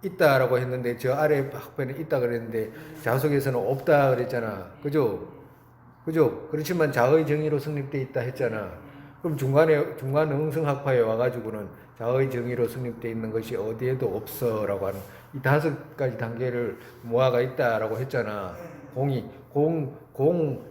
있다라고 했는데 저 아래 학편에 있다 그랬는데 자석에서는 없다 그랬잖아. 그죠? 그렇지만 자의 정의로 성립되어 있다 했잖아. 그럼 중간 응성학파에 와가지고는 자의 정의로 성립되어 있는 것이 어디에도 없어라고 하는 이 다섯 가지 단계를 모아가 있다라고 했잖아.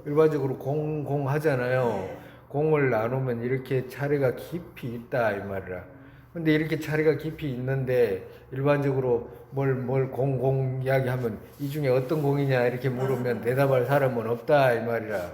일반적으로 공 하잖아요. 공을 나누면 이렇게 차례가 깊이 있다 이 말이라. 근데 이렇게 차례가 깊이 있는데 일반적으로 공 이야기하면 이 중에 어떤 공이냐 이렇게 물으면 대답할 사람은 없다 이 말이라.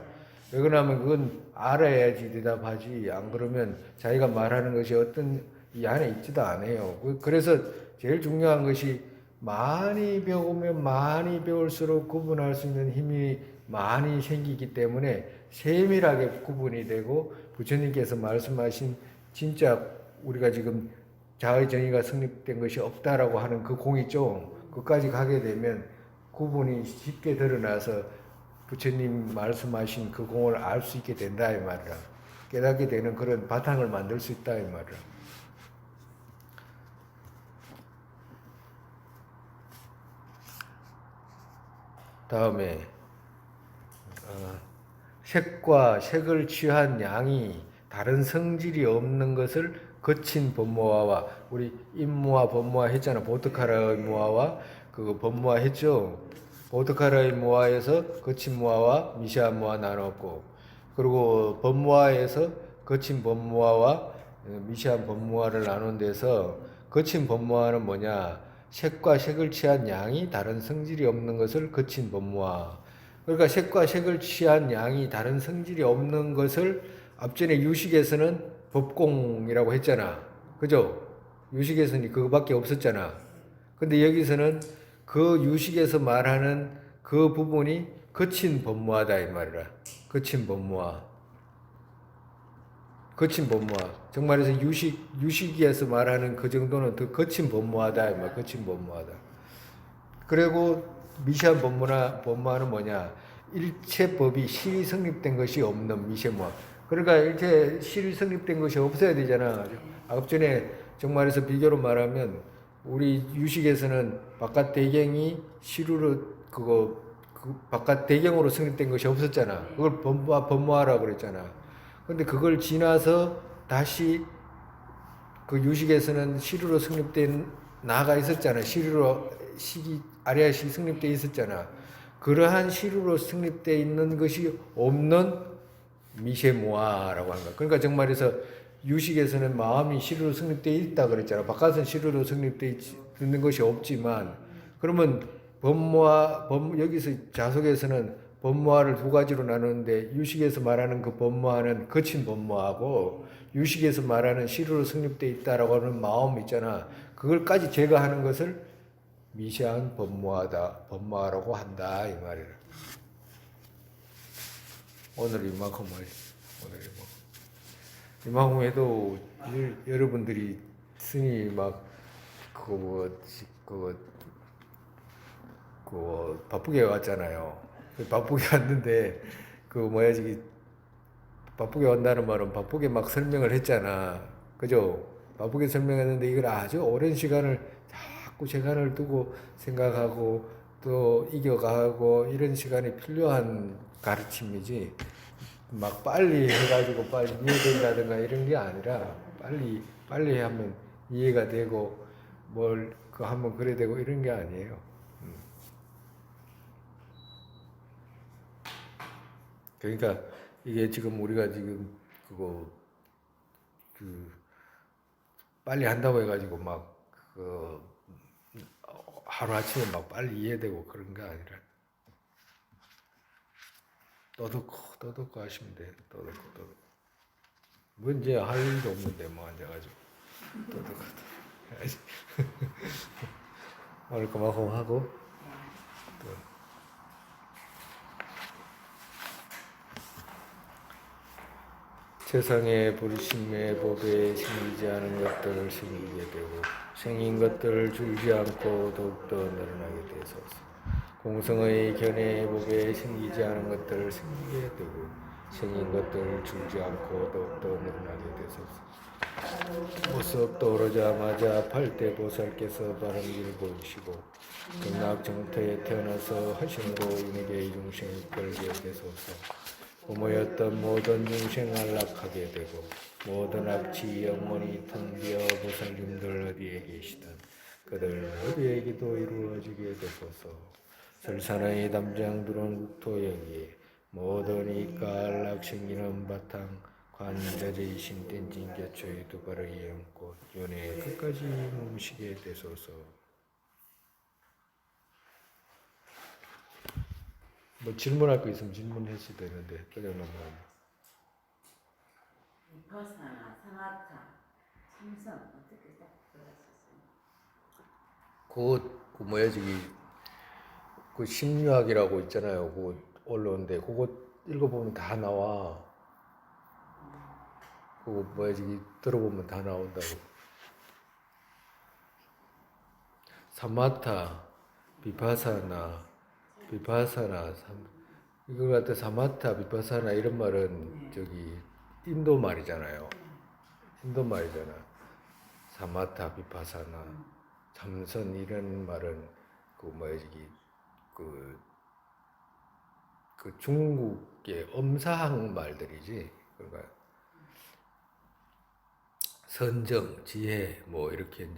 왜 그러냐면 그건 알아야지 대답하지. 안 그러면 자기가 말하는 것이 어떤 이 안에 있지도 않아요. 그래서 제일 중요한 것이 많이 배우면 많이 배울수록 구분할 수 있는 힘이 많이 생기기 때문에 세밀하게 구분이 되고 부처님께서 말씀하신 진짜 우리가 지금 자의 정의가 성립된 것이 없다라고 하는 그 공이죠. 그까지 가게 되면 구분이 쉽게 드러나서 부처님 말씀하신 그 공을 알 수 있게 된다 이 말이야. 깨닫게 되는 그런 바탕을 만들 수 있다 이 말이야. 다음에 색과 색을 취한 양이 다른 성질이 없는 것을 거친 법무화와 우리 임무화 법무화 했잖아. 보트카라의 무화와 그 법무화 했죠. 보트카라의 무화에서 거친 무화와 미세한 무화 나눴고, 그리고 법무화에서 거친 법무화와 미세한 법무화를 나눈 데서 거친 법무화는 뭐냐? 색과 색을 취한 양이 다른 성질이 없는 것을 거친 법무화. 그러니까 색과 색을 취한 양이 다른 성질이 없는 것을 앞전에 유식에서는 법공이라고 했잖아. 그죠? 유식에서는 그거밖에 없었잖아. 근데 여기서는 그 유식에서 말하는 그 부분이 거친 법무화다 이 말이라. 거친 법무화. 거친 법무화. 정말해서 유식에서 말하는 그 정도는 더 거친 법무화다 이 말. 거친 법무화다. 그리고 미시한 법무화는 뭐냐? 일체법이 실이 성립된 것이 없는 미세무화. 그러니까 일체 실이 성립된 것이 없어야 되잖아. 앞전에 정말해서 비교로 말하면 우리 유식에서는 바깥 대경이 실으로 그 바깥 대경으로 성립된 것이 없었잖아. 그걸 법무화라고 그랬잖아. 근데 그걸 지나서 다시 그 유식에서는 실으로 성립된 나가 있었잖아. 실으로 식이 아리아식이 성립돼 있었잖아. 그러한 실으로 성립돼 있는 것이 없는 미세모아라고 하는 거야. 그러니까 정말해서 유식에서는 마음이 실으로 성립돼 있다 그랬잖아. 바깥은 실으로 성립돼 있는 것이 없지만, 그러면 여기서 자속에서는 법무화를 두 가지로 나누는데, 유식에서 말하는 그 법무화는 거친 법무화고, 유식에서 말하는 실으로 성립돼 있다라고 하는 마음 있잖아. 그걸까지 제거하는 것을 미세한 법무화라고 한다 이 말이야. 오늘 이만큼 해도 여러분들이 스님이 막 바쁘게 왔잖아요. 바쁘게 왔는데 저기 바쁘게 왔다는 말은 바쁘게 막 설명을 했잖아. 그죠? 바쁘게 설명했는데 이걸 아주 오랜 시간을 자꾸 시간을 두고 생각하고 또 이겨가고 이런 시간이 필요한 가르침이지. 막 빨리 해가지고 빨리 이해된다든가 이런 게 아니라 빨리 하면 이해가 되고 뭘 하면 그래 되고 이런 게 아니에요. 그러니까 이게 지금 우리가 지금 그 빨리 한다고 해가지고 하루아침에 막 빨리 이해되고 그런 게 아니라 떠들고 하시면 돼. 떠들고. 뭐 이제 할 일도 없는데 뭐 앉아가지고 떠들고 해야지. 오늘 그만큼 하고 또 세상의 부르심의 법에 생기지 않은 것들을 생기게 되고 생긴 것들을 줄지 않고 더욱더 늘어나게 되소서. 공성의 견해의 법에 생기지 않은 것들을 생기게 되고 생긴 것들을 줄지 않고 더욱더 늘어나게 되소서. 모습 떠오르자마자 팔대보살께서 바른 길 보이시고 극락정토에 태어나서 하심으로 인에게 이중생을 끌게 되소서. 부모였던 모든 중생 안락하게 되고 모든 악취 영원히 텅비어 보살님들 어디에 계시든 그들 어디에게도 이루어지게 되소서. 설산의 담장 두른 국토여기에 모든 이가 안락 생기는 바탕 관자리 신텐진 겨초의 두 발을 이음고 윤회 끝까지 몸쉬게 되소서. 뭐 질문할 거 있으면 질문했어야 되는데 그냥 넘어가네.
비파사나 사마타 참선 어떻게 딱
들어갔었어요? 저기 심리학이라고 있잖아요. 그거 올라오는데 그거 읽어보면 다 나와. 그거 저기 들어보면 다 나온다고. 사마타, 비파사나, 이걸 갖다 사마타, 비파사나 이런 말은 저기 인도 말이잖아요. 사마타, 비파사나, 참선 이런 말은 저기 그 중국의 엄사학 말들이지. 그러니까 선정, 지혜 뭐 이렇게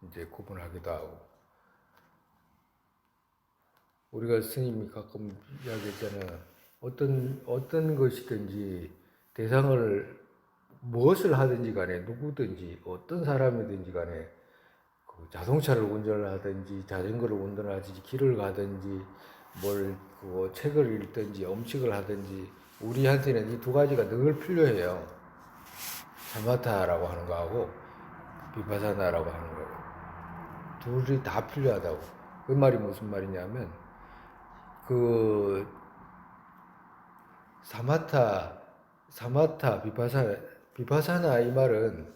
이제 구분하기도 하고 우리가 스님이 가끔 이야기했잖아요. 어떤 것이든지 대상을 무엇을 하든지 간에 누구든지 어떤 사람이든지 간에 그 자동차를 운전을 하든지 자전거를 운전하든지 길을 가든지 그 책을 읽든지 음식을 하든지 우리한테는 이 두 가지가 늘 필요해요. 사마타라고 하는 거하고 비파사나라고 하는 거고 둘이 다 필요하다고. 그 말이 무슨 말이냐면 그 사마타 비파사나 이 말은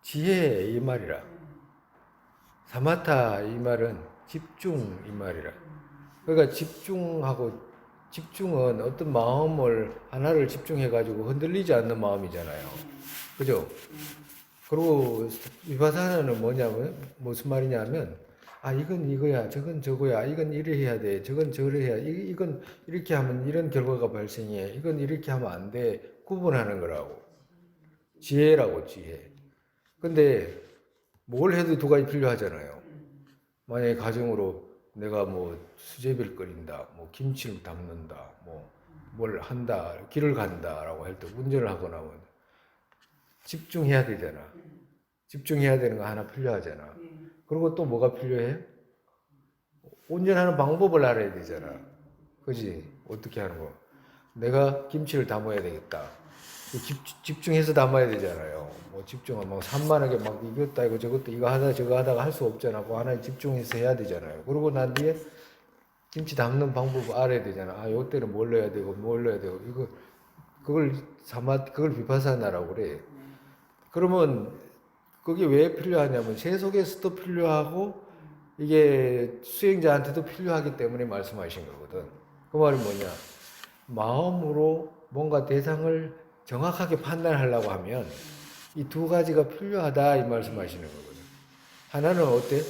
지혜 이 말이라. 사마타 이 말은 집중 이 말이라. 그러니까 집중은 어떤 마음을 하나를 집중해 가지고 흔들리지 않는 마음이잖아요. 그죠? 그리고 비파사나는 뭐냐면 무슨 말이냐면 이건 이거야, 저건 저거야, 이건 이래 해야 돼, 저건 저래 해야, 이건 이렇게 하면 이런 결과가 발생해, 이건 이렇게 하면 안 돼, 구분하는 거라고. 지혜라고, 지혜. 근데 뭘 해도 두 가지 필요하잖아요. 만약에 가정으로 내가 뭐 수제비를 끓인다, 뭐 김치를 담는다, 뭐 뭘 한다, 길을 간다라고 할 때 운전을 하거나 뭐 집중해야 되잖아. 집중해야 되는 거 하나 필요하잖아. 그리고 또 뭐가 필요해? 운전하는 방법을 알아야 되잖아. 그지? 어떻게 하는 거? 내가 김치를 담아야 되겠다. 집중해서 담아야 되잖아요. 뭐 집중을 막 산만하게 막 이것도 이거 저것도 이거 하다 저거 하다가 할 수 없잖아. 그 하나에 집중해서 해야 되잖아요. 그러고 난 뒤에 김치 담는 방법을 알아야 되잖아. 요때는 뭘 넣어야 되고 뭘 넣어야 되고 그걸 비파사나라고 그래. 그러면 그게 왜 필요하냐면 세속에서도 필요하고 이게 수행자한테도 필요하기 때문에 말씀하신 거거든. 그 말이 뭐냐? 마음으로 뭔가 대상을 정확하게 판단하려고 하면 이 두 가지가 필요하다 이 말씀하시는 거거든. 하나는 어때?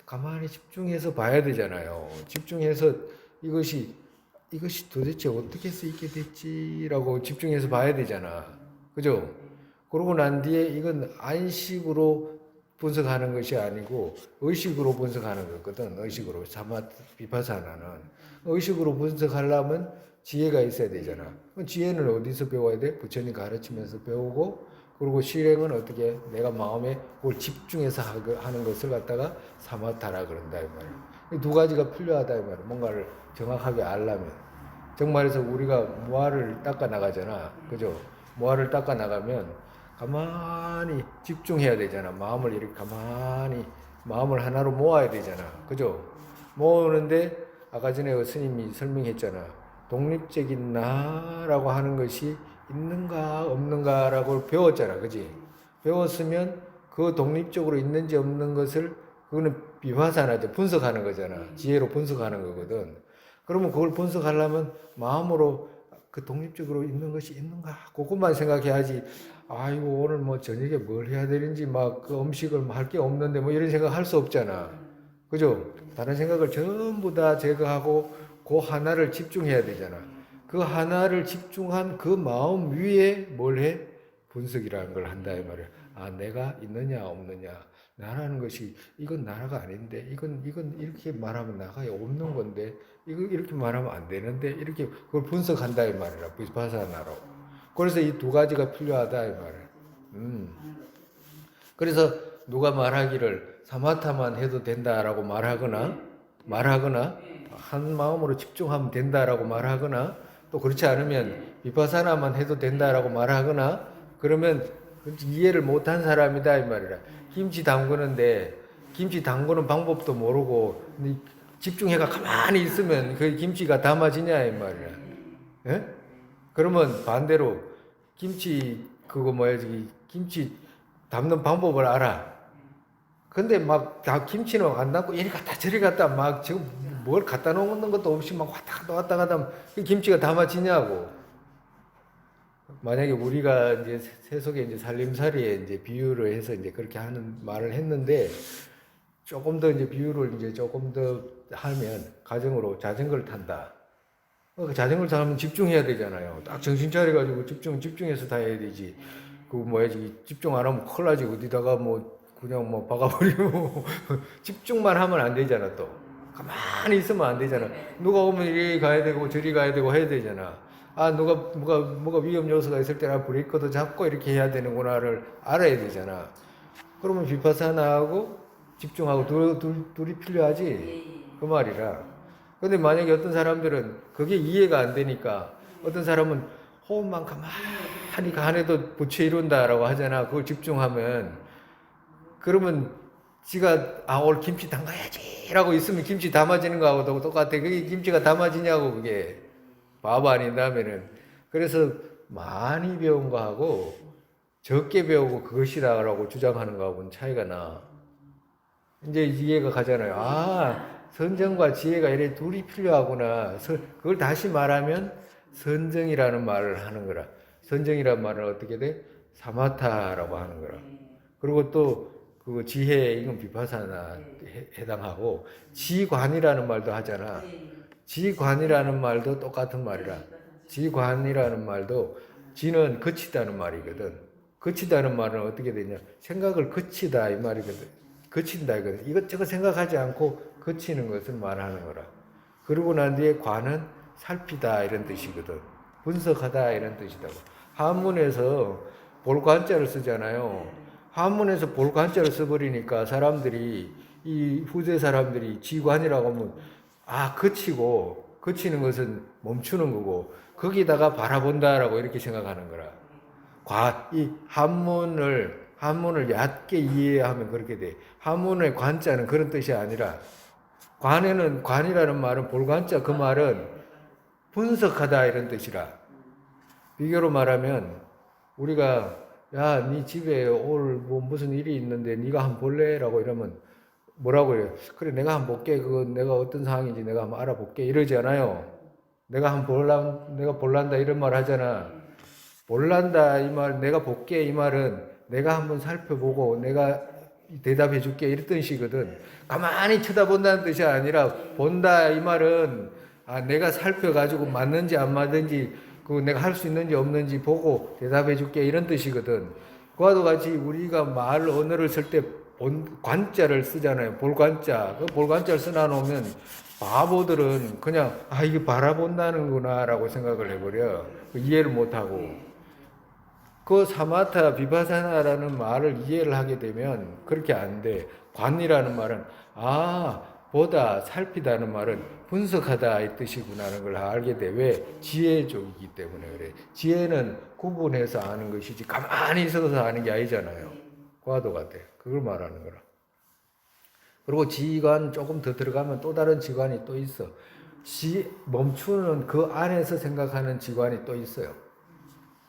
가만히 집중해서 봐야 되잖아요. 집중해서 이것이 도대체 어떻게 해서 있게 됐지라고 집중해서 봐야 되잖아. 그죠? 그러고 난 뒤에 이건 안식으로 분석하는 것이 아니고 의식으로 분석하는 거거든. 의식으로 비파사나는 의식으로 분석하려면 지혜가 있어야 되잖아. 지혜는 어디서 배워야 돼? 부처님 가르치면서 배우고 그리고 실행은 어떻게 내가 마음에 그걸 집중해서 하는 것을 갖다가 사마타라 그런다 이 말이야. 이 두 가지가 필요하다 이 말이야. 뭔가를 정확하게 알려면 정말해서 우리가 모아를 닦아 나가잖아. 그죠? 모아를 닦아 나가면 가만히 집중해야 되잖아. 마음을 이렇게 가만히 마음을 하나로 모아야 되잖아. 그죠? 모으는데 아까 전에 스님이 설명했잖아. 독립적인 나라고 하는 것이 있는가 없는가라고 배웠잖아. 그지? 배웠으면 그 독립적으로 있는지 없는 것을 그거는 비파사나죠. 분석하는 거잖아. 지혜로 분석하는 거거든. 그러면 그걸 분석하려면 마음으로 그 독립적으로 있는 것이 있는가? 그것만 생각해야지. 이거 오늘 뭐 저녁에 뭘 해야 되는지 막 그 음식을 할 게 없는데 뭐 이런 생각 할 수 없잖아. 그죠? 다른 생각을 전부 다 제거하고 그 하나를 집중해야 되잖아. 그 하나를 집중한 그 마음 위에 뭘 해? 분석이라는 걸 한다 이 말이야. 내가 있느냐 없느냐. 나라는 것이 이건 나라가 아닌데 이건 이렇게 말하면 나가 없는 건데 이거 이렇게 말하면 안 되는데 이렇게 그걸 분석한다 이 말이라. 비파사나로. 그래서 이 두 가지가 필요하다 이 말이야. 그래서 누가 말하기를 사마타만 해도 된다라고 말하거나 한 마음으로 집중하면 된다라고 말하거나 또 그렇지 않으면 비파사나만 해도 된다라고 말하거나 그러면 이해를 못한 사람이다 이 말이라. 김치 담그는데 김치 담그는 방법도 모르고 집중해가 가만히 있으면 그 김치가 담아지냐 이 말이야. 예? 그러면 반대로 김치 김치 담는 방법을 알아. 근데 막 다 김치는 안 담고 이리 갔다 저리 갔다 막 지금 뭘 갖다 놓는 것도 없이 막 왔다 갔다 그 김치가 담아지냐고. 만약에 우리가 이제 세속의 이제 살림살이에 이제 비유를 해서 이제 그렇게 하는 말을 했는데 조금 더 이제 비유를 이제 조금 더 하면 가정으로 자전거를 탄다. 자전거를 타면 집중해야 되잖아요. 딱 정신 차려가지고 집중해서 타야 되지. 그 뭐야지 집중 안 하면 큰일 나지. 어디다가 뭐 그냥 뭐 박아버리고 집중만 하면 안 되잖아. 또 가만히 있으면 안 되잖아. 누가 오면 이리 가야 되고 저리 가야 되고 해야 되잖아. 아 누가 뭐가 위험 요소가 있을 때나 브레이크도 잡고 이렇게 해야 되는구나를 알아야 되잖아. 그러면 비파사나하고 집중하고 둘이 필요하지. 그 말이라. 근데 만약에 어떤 사람들은 그게 이해가 안 되니까 어떤 사람은 호흡만 가만히 간에도 부채 이룬다라고 하잖아. 그걸 집중하면 그러면 지가 오늘 김치 담가야지 라고 있으면 김치 담아지는 거하고 똑같아. 그게 김치가 담아지냐고 그게 바보 아닌다면은. 그래서 많이 배운 거하고 적게 배우고 그것이다라고 주장하는 거하고는 차이가 나. 이제 이해가 가잖아요. 아, 선정과 지혜가 이래 둘이 필요하구나. 그걸 다시 말하면 선정이라는 말을 하는 거라. 선정이라는 말은 어떻게 돼? 사마타라고 하는 거라. 그리고 또 그 지혜 이건 비파사나 해당하고 지관이라는 말도 하잖아. 지관이라는 말도 똑같은 말이라. 지관이라는 말도 지는 그치다는 말이거든. 그치다는 말은 어떻게 되냐? 생각을 그치다 이 말이거든. 그친다 이거든. 이것저것 생각하지 않고 그치는 것을 말하는 거라. 그러고 난 뒤에 관은 살피다 이런 뜻이거든. 분석하다 이런 뜻이다고. 한문에서 볼관자를 쓰잖아요. 한문에서 볼관자를 써버리니까 사람들이 이 후세 사람들이 지관이라고 하면 그치고 그치는 것은 멈추는 거고 거기다가 바라본다라고 이렇게 생각하는 거라. 이 한문을 얕게 이해하면 그렇게 돼. 한문의 관자는 그런 뜻이 아니라 관이라는 말은 볼관자 그 말은 분석하다 이런 뜻이라. 비교로 말하면 우리가 야, 네 집에 오늘 뭐 무슨 일이 있는데 네가 한번 볼래?라고 이러면 뭐라고 해요? 그래 내가 한번 볼게. 그거 내가 어떤 상황인지 내가 한번 알아볼게. 이러지 않아요. 내가 볼란다 이런 말 하잖아. 볼란다 이 말, 내가 볼게 이 말은 내가 한번 살펴보고 내가 대답해 줄게 이런 뜻이거든. 가만히 쳐다본다는 뜻이 아니라 본다 이 말은 내가 살펴가지고 맞는지 안 맞는지 그 내가 할 수 있는지 없는지 보고 대답해 줄게 이런 뜻이거든. 그와도 같이 우리가 말 언어를 쓸 때 관자를 쓰잖아요. 볼관자. 그 볼관자를 써놔놓으면 바보들은 그냥 이게 바라본다는구나 라고 생각을 해버려. 이해를 못하고. 그 사마타 비파사나라는 말을 이해를 하게 되면 그렇게 안 돼. 관이라는 말은 보다 살피다는 말은 분석하다 이 뜻이구나라는 걸 알게 돼. 왜? 지혜적이기 때문에 그래. 지혜는 구분해서 아는 것이지 가만히 있어서 아는 게 아니잖아요. 과도 같아. 그걸 말하는 거라. 그리고 지관 조금 더 들어가면 또 다른 지관이 또 있어. 멈추는 그 안에서 생각하는 지관이 또 있어요.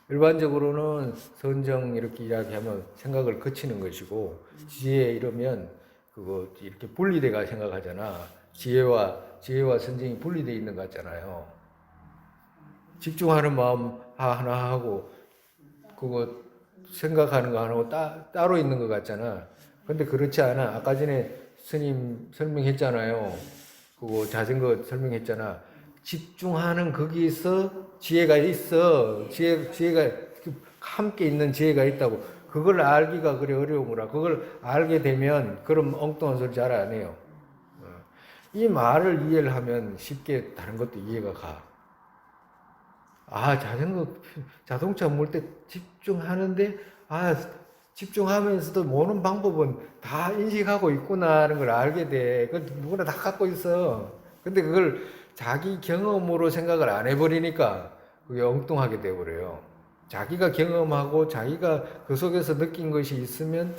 일반적으로는 선정 이렇게 이야기하면 생각을 그치는 것이고 지혜 이러면 그거 이렇게 분리돼가 생각하잖아. 지혜와 선정이 분리돼 있는 것 같잖아요. 집중하는 마음 하나 하고 그거 생각하는 거 하나고 따로 있는 것 같잖아. 근데 그렇지 않아. 아까 전에 스님 설명했잖아요. 그거 자전거 설명했잖아. 집중하는 거기서 지혜가 있어. 지혜가 함께 있는 지혜가 있다고. 그걸 알기가 그래 어려운 거라. 그걸 알게 되면 그럼 엉뚱한 소리 잘 안 해요. 이 말을 이해를 하면 쉽게 다른 것도 이해가 가. 자동차 몰 때 집중하는데 집중하면서도 모는 방법은 다 인식하고 있구나 하는 걸 알게 돼. 그건 누구나 다 갖고 있어. 근데 그걸 자기 경험으로 생각을 안 해버리니까 그게 엉뚱하게 돼버려요. 자기가 경험하고 자기가 그 속에서 느낀 것이 있으면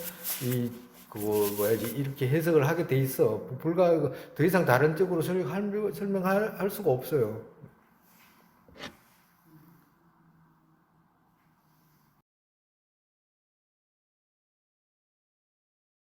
이렇게 해석을 하게 돼 있어. 더 이상 다른 쪽으로 설명할 수가 없어요.